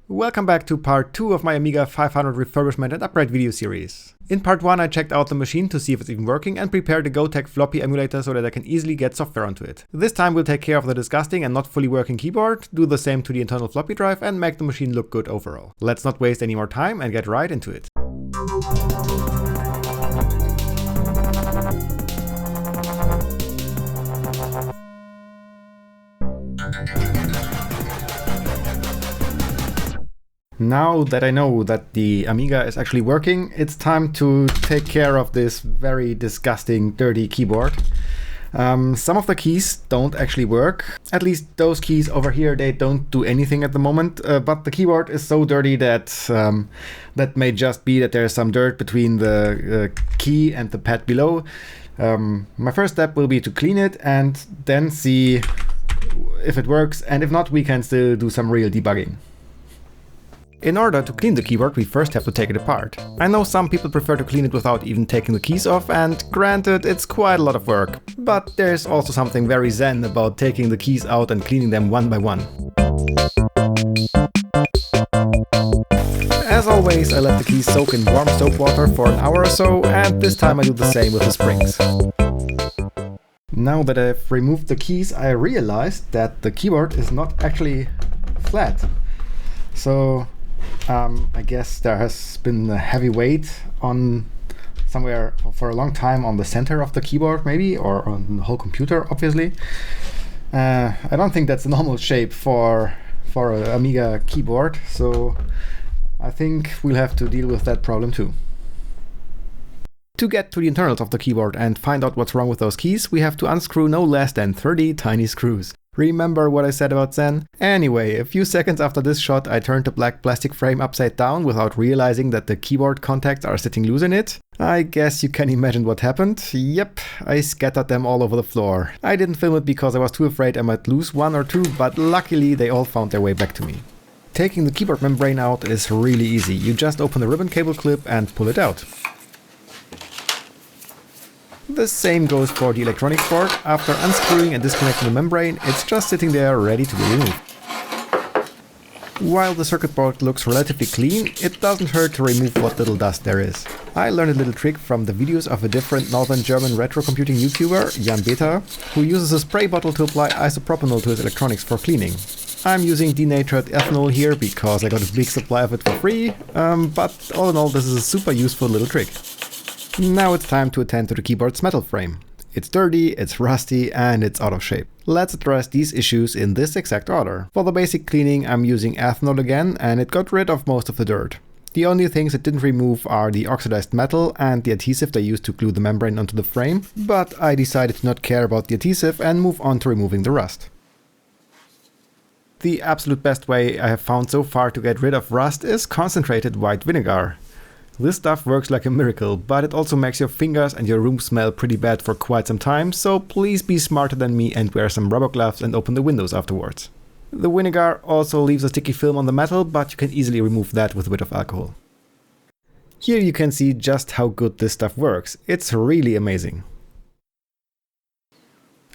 Welcome back to part 2 of my Amiga 500 refurbishment and upgrade video series. In part 1 I checked out the machine to see if it's even working and prepared the GoTech Floppy emulator so that I can easily get software onto it. This time we'll take care of the disgusting and not fully working keyboard, do the same to the internal floppy drive and make the machine look good overall. Let's not waste any more time and get right into it. Now that I know that the Amiga is actually working, it's time to take care of this very disgusting, dirty keyboard. Some of the keys don't actually work. At least those keys over here, they don't do anything at the moment. But the keyboard is so dirty that that may just be that there's some dirt between the key and the pad below. My first step will be to clean it and then see if it works. And if not, we can still do some real debugging. In order to clean the keyboard, we first have to take it apart. I know some people prefer to clean it without even taking the keys off, and granted, it's quite a lot of work. But there's also something very zen about taking the keys out and cleaning them one by one. As always, I let the keys soak in warm soap water for an hour or so, and this time I do the same with the springs. Now that I've removed the keys, I realized that the keyboard is not actually flat. So I guess there has been a heavy weight on somewhere for a long time on the center of the keyboard maybe, or on the whole computer obviously. I don't think that's a normal shape for an Amiga keyboard, so I think we'll have to deal with that problem too. To get to the internals of the keyboard and find out what's wrong with those keys, we have to unscrew no less than 30 tiny screws. Remember what I said about Zen? Anyway, a few seconds after this shot I turned the black plastic frame upside down without realizing that the keyboard contacts are sitting loose in it. I guess you can imagine what happened. Yep, I scattered them all over the floor. I didn't film it because I was too afraid I might lose one or two, but luckily they all found their way back to me. Taking the keyboard membrane out is really easy. You just open the ribbon cable clip and pull it out. The same goes for the electronics board. After unscrewing and disconnecting the membrane, it's just sitting there ready to be removed. While the circuit board looks relatively clean, it doesn't hurt to remove what little dust there is. I learned a little trick from the videos of a different northern German retro computing YouTuber, Jan Beta, who uses a spray bottle to apply isopropanol to his electronics for cleaning. I'm using denatured ethanol here because I got a big supply of it for free, but all in all this is a super useful little trick. Now it's time to attend to the keyboard's metal frame. It's dirty, it's rusty, and it's out of shape. Let's address these issues in this exact order. For the basic cleaning I'm using ethanol again, and it got rid of most of the dirt. The only things it didn't remove are the oxidized metal and the adhesive they used to glue the membrane onto the frame, but I decided to not care about the adhesive and move on to removing the rust. The absolute best way I have found so far to get rid of rust is concentrated white vinegar. This stuff works like a miracle, but it also makes your fingers and your room smell pretty bad for quite some time, so please be smarter than me and wear some rubber gloves and open the windows afterwards. The vinegar also leaves a sticky film on the metal, but you can easily remove that with a bit of alcohol. Here you can see just how good this stuff works. It's really amazing.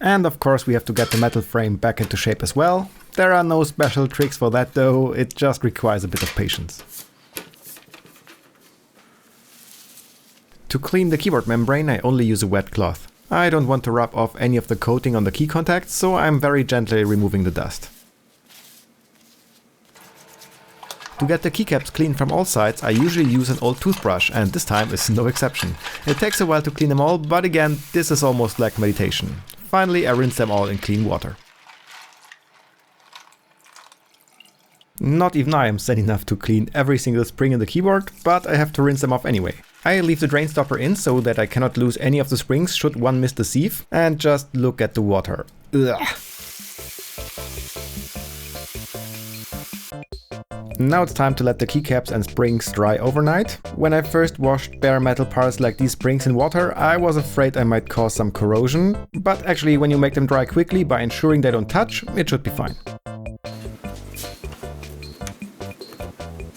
And of course we have to get the metal frame back into shape as well. There are no special tricks for that though, it just requires a bit of patience. To clean the keyboard membrane, I only use a wet cloth. I don't want to rub off any of the coating on the key contacts, so I'm very gently removing the dust. To get the keycaps clean from all sides, I usually use an old toothbrush, and this time is no exception. It takes a while to clean them all, but again, this is almost like meditation. Finally, I rinse them all in clean water. Not even I am zen enough to clean every single spring in the keyboard, but I have to rinse them off anyway. I leave the drain stopper in so that I cannot lose any of the springs should one miss the sieve, and just look at the water. Ugh. Now it's time to let the keycaps and springs dry overnight. When I first washed bare metal parts like these springs in water, I was afraid I might cause some corrosion, but actually when you make them dry quickly by ensuring they don't touch, it should be fine.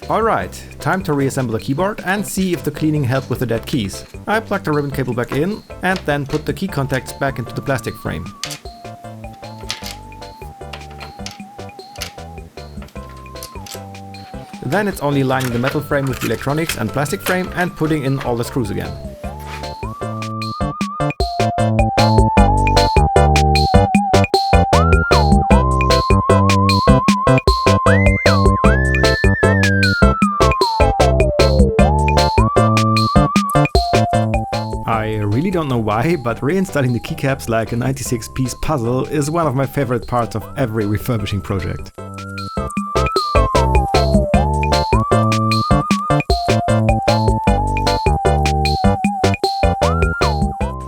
Alright, time to reassemble the keyboard and see if the cleaning helped with the dead keys. I plug the ribbon cable back in and then put the key contacts back into the plastic frame. Then it's only lining the metal frame with the electronics and plastic frame and putting in all the screws again. I really don't know why, but reinstalling the keycaps like a 96-piece puzzle is one of my favorite parts of every refurbishing project.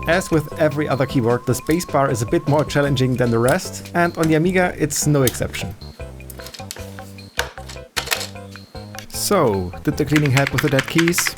As with every other keyboard, the spacebar is a bit more challenging than the rest, and on the Amiga it's no exception. So, did the cleaning help with the dead keys?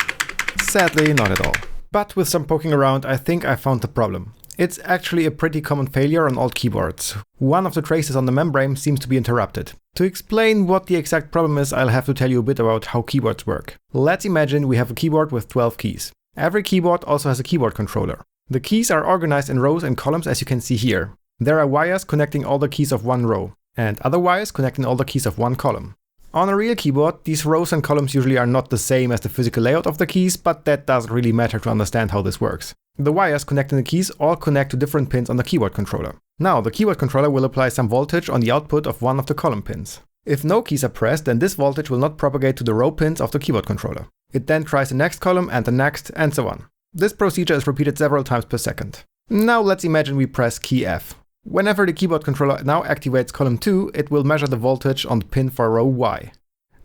Sadly, not at all. But with some poking around, I think I found the problem. It's actually a pretty common failure on old keyboards. One of the traces on the membrane seems to be interrupted. To explain what the exact problem is, I'll have to tell you a bit about how keyboards work. Let's imagine we have a keyboard with 12 keys. Every keyboard also has a keyboard controller. The keys are organized in rows and columns, as you can see here. There are wires connecting all the keys of one row, and other wires connecting all the keys of one column. On a real keyboard, these rows and columns usually are not the same as the physical layout of the keys, but that doesn't really matter to understand how this works. The wires connecting the keys all connect to different pins on the keyboard controller. Now, the keyboard controller will apply some voltage on the output of one of the column pins. If no keys are pressed, then this voltage will not propagate to the row pins of the keyboard controller. It then tries the next column and the next, and so on. This procedure is repeated several times per second. Now let's imagine we press key F. Whenever the keyboard controller now activates column 2, it will measure the voltage on the pin for row Y.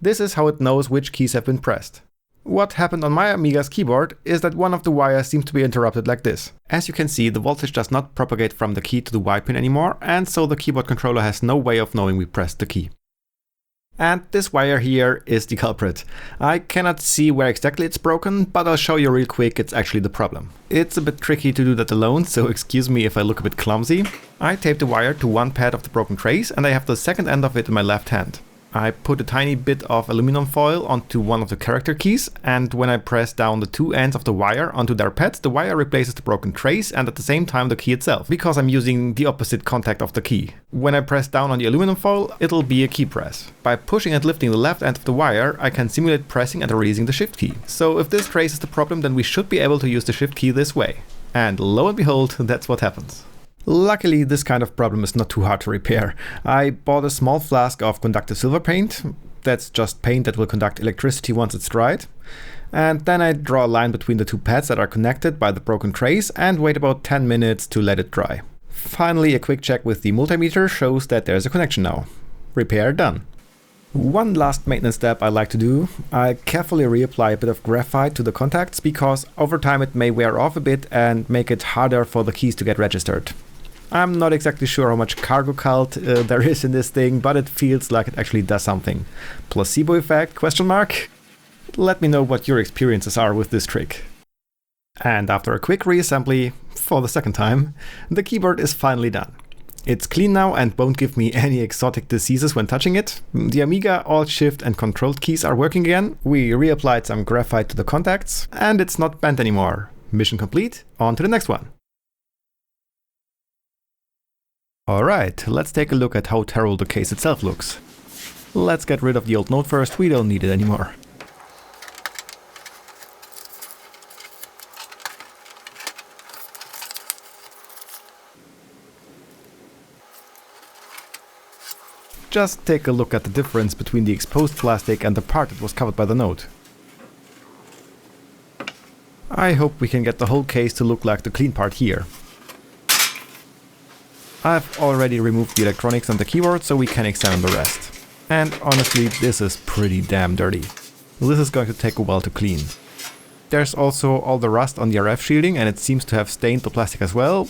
This is how it knows which keys have been pressed. What happened on my Amiga's keyboard is that one of the wires seems to be interrupted like this. As you can see, the voltage does not propagate from the key to the Y pin anymore, and so the keyboard controller has no way of knowing we pressed the key. And this wire here is the culprit. I cannot see where exactly it's broken, but I'll show you real quick it's actually the problem. It's a bit tricky to do that alone, so excuse me if I look a bit clumsy. I taped the wire to one pad of the broken trace and I have the second end of it in my left hand. I put a tiny bit of aluminum foil onto one of the character keys, and when I press down the two ends of the wire onto their pads, the wire replaces the broken trace and at the same time the key itself, because I'm using the opposite contact of the key. When I press down on the aluminum foil, it'll be a key press. By pushing and lifting the left end of the wire, I can simulate pressing and releasing the shift key. So if this trace is the problem, then we should be able to use the shift key this way. And lo and behold, that's what happens. Luckily, this kind of problem is not too hard to repair. I bought a small flask of conductive silver paint. That's just paint that will conduct electricity once it's dried. And then I draw a line between the two pads that are connected by the broken trace and wait about 10 minutes to let it dry. Finally, a quick check with the multimeter shows that there's a connection now. Repair done. One last maintenance step I like to do. I carefully reapply a bit of graphite to the contacts because over time it may wear off a bit and make it harder for the keys to get registered. I'm not exactly sure how much cargo cult there is in this thing, but it feels like it actually does something. Placebo effect? Question mark? Let me know what your experiences are with this trick. And after a quick reassembly, for the second time, the keyboard is finally done. It's clean now and won't give me any exotic diseases when touching it. The Amiga Alt Shift and Control keys are working again. We reapplied some graphite to the contacts, and it's not bent anymore. Mission complete, on to the next one. Alright, let's take a look at how terrible the case itself looks. Let's get rid of the old note first, we don't need it anymore. Just take a look at the difference between the exposed plastic and the part that was covered by the note. I hope we can get the whole case to look like the clean part here. I've already removed the electronics and the keyboard, so we can examine the rest. And honestly, this is pretty damn dirty. This is going to take a while to clean. There's also all the rust on the RF shielding, and it seems to have stained the plastic as well.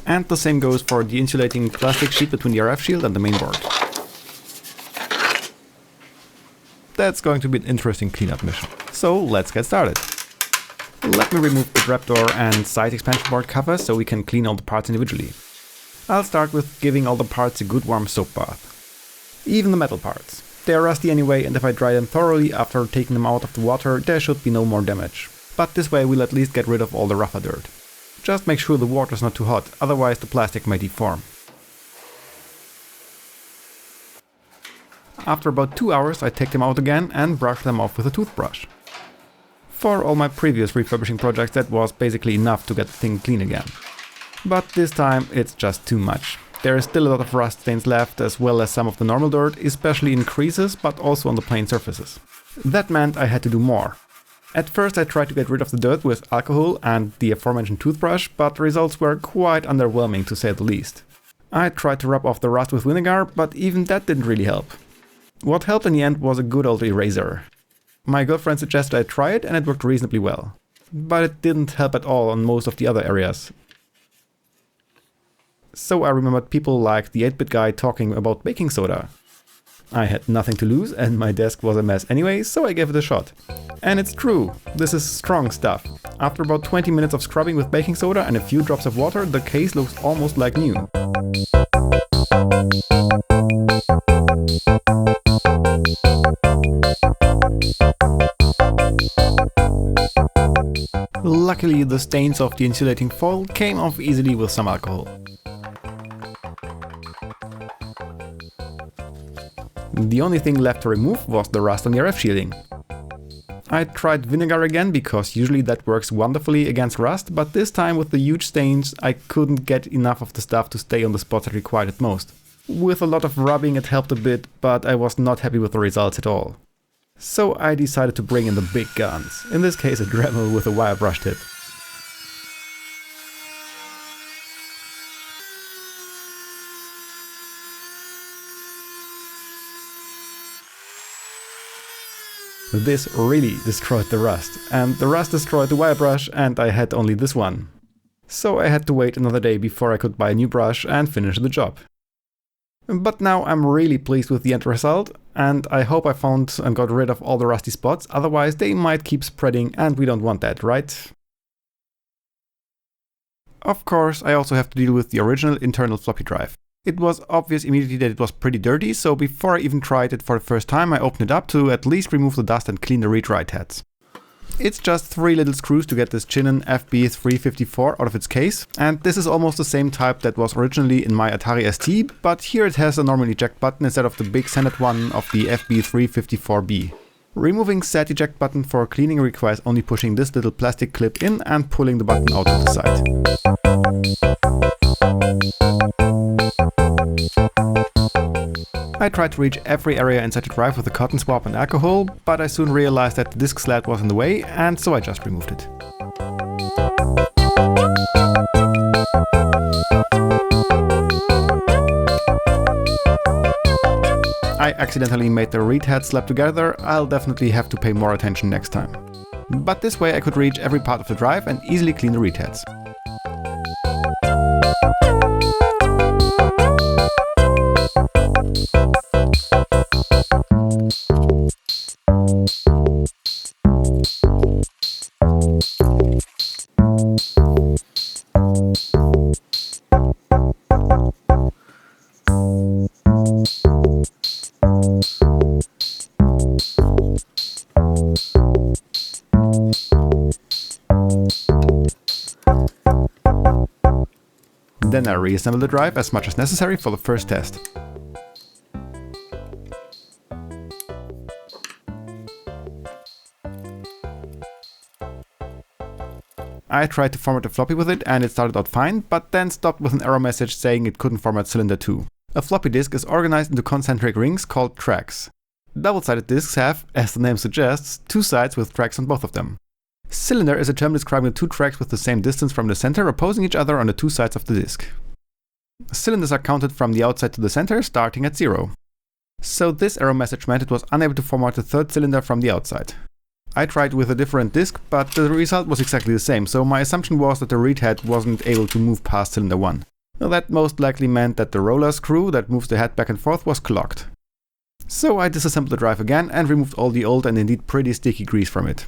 And the same goes for the insulating plastic sheet between the RF shield and the main board. That's going to be an interesting cleanup mission. So let's get started. Let me remove the trapdoor and side expansion board cover so we can clean all the parts individually. I'll start with giving all the parts a good warm soap bath. Even the metal parts. They're rusty anyway, and if I dry them thoroughly after taking them out of the water, there should be no more damage. But this way we'll at least get rid of all the rougher dirt. Just make sure the water's not too hot, otherwise the plastic may deform. After about 2 hours I take them out again and brush them off with a toothbrush. For all my previous refurbishing projects that was basically enough to get the thing clean again. But this time it's just too much. There is still a lot of rust stains left, as well as some of the normal dirt, especially in creases, but also on the plain surfaces. That meant I had to do more. At first I tried to get rid of the dirt with alcohol and the aforementioned toothbrush, but the results were quite underwhelming to say the least. I tried to rub off the rust with vinegar, but even that didn't really help. What helped in the end was a good old eraser. My girlfriend suggested I try it and it worked reasonably well. But it didn't help at all on most of the other areas. So I remembered people like the 8-bit guy talking about baking soda. I had nothing to lose and my desk was a mess anyway, so I gave it a shot. And it's true, this is strong stuff. After about 20 minutes of scrubbing with baking soda and a few drops of water, the case looks almost like new. Luckily, the stains of the insulating foil came off easily with some alcohol. The only thing left to remove was the rust on the RF shielding. I tried vinegar again because usually that works wonderfully against rust, but this time with the huge stains I couldn't get enough of the stuff to stay on the spots I required at most. With a lot of rubbing it helped a bit, but I was not happy with the results at all. So I decided to bring in the big guns, in this case a Dremel with a wire brush tip. This really destroyed the rust, and the rust destroyed the wire brush and I had only this one. So I had to wait another day before I could buy a new brush and finish the job. But now I'm really pleased with the end result, and I hope I found and got rid of all the rusty spots, otherwise they might keep spreading and we don't want that, right? Of course, I also have to deal with the original internal floppy drive. It was obvious immediately that it was pretty dirty, so before I even tried it for the first time I opened it up to at least remove the dust and clean the read-write heads. It's just 3 little screws to get this Chinon FB354 out of its case, and this is almost the same type that was originally in my Atari ST, but here it has a normal eject button instead of the big standard one of the FB354B. Removing said eject button for cleaning requires only pushing this little plastic clip in and pulling the button out to the side. I tried to reach every area inside the drive with a cotton swab and alcohol, but I soon realized that the disk sled was in the way, and so I just removed it. I accidentally made the read head slap together. I'll definitely have to pay more attention next time. But this way I could reach every part of the drive and easily clean the read heads. Then I reassemble the drive as much as necessary for the first test. I tried to format the floppy with it and it started out fine, but then stopped with an error message saying it couldn't format cylinder 2. A floppy disk is organized into concentric rings called tracks. Double-sided disks have, as the name suggests, 2 sides with tracks on both of them. Cylinder is a term describing the 2 tracks with the same distance from the center opposing each other on the 2 sides of the disk. Cylinders are counted from the outside to the center, starting at 0. So this error message meant it was unable to format the 3rd cylinder from the outside. I tried with a different disk, but the result was exactly the same, so my assumption was that the read head wasn't able to move past cylinder 1. That most likely meant that the roller screw that moves the head back and forth was clogged. So I disassembled the drive again and removed all the old and indeed pretty sticky grease from it.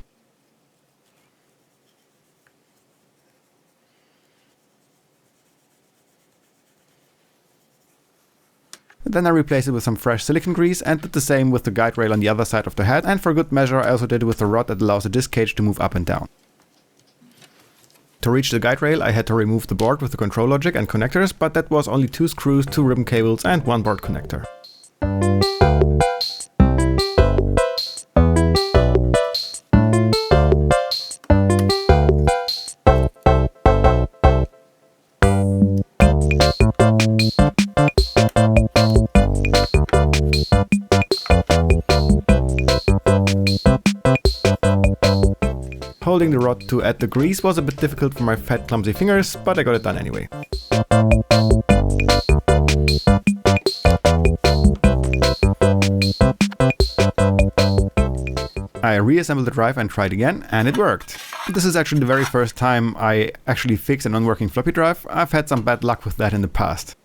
Then I replaced it with some fresh silicone grease and did the same with the guide rail on the other side of the head, and for good measure I also did it with the rod that allows the disc cage to move up and down. To reach the guide rail I had to remove the board with the control logic and connectors, but that was only 2 screws, 2 ribbon cables and 1 board connector. Holding the rod to add the grease was a bit difficult for my fat, clumsy fingers, but I got it done anyway. I reassembled the drive and tried again, and it worked. This is actually the very first time I actually fixed a non-working floppy drive. I've had some bad luck with that in the past.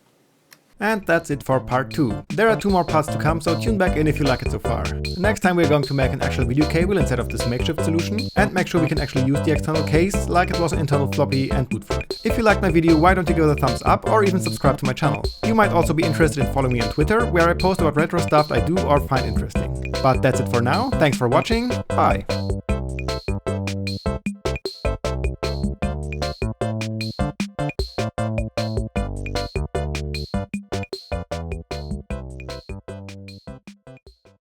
And that's it for part 2. There are 2 more parts to come, so tune back in if you like it so far. Next time we're going to make an actual video cable instead of this makeshift solution, and make sure we can actually use the external case like it was an internal floppy and boot for it. If you liked my video, why don't you give it a thumbs up or even subscribe to my channel. You might also be interested in following me on Twitter, where I post about retro stuff I do or find interesting. But that's it for now, thanks for watching, bye!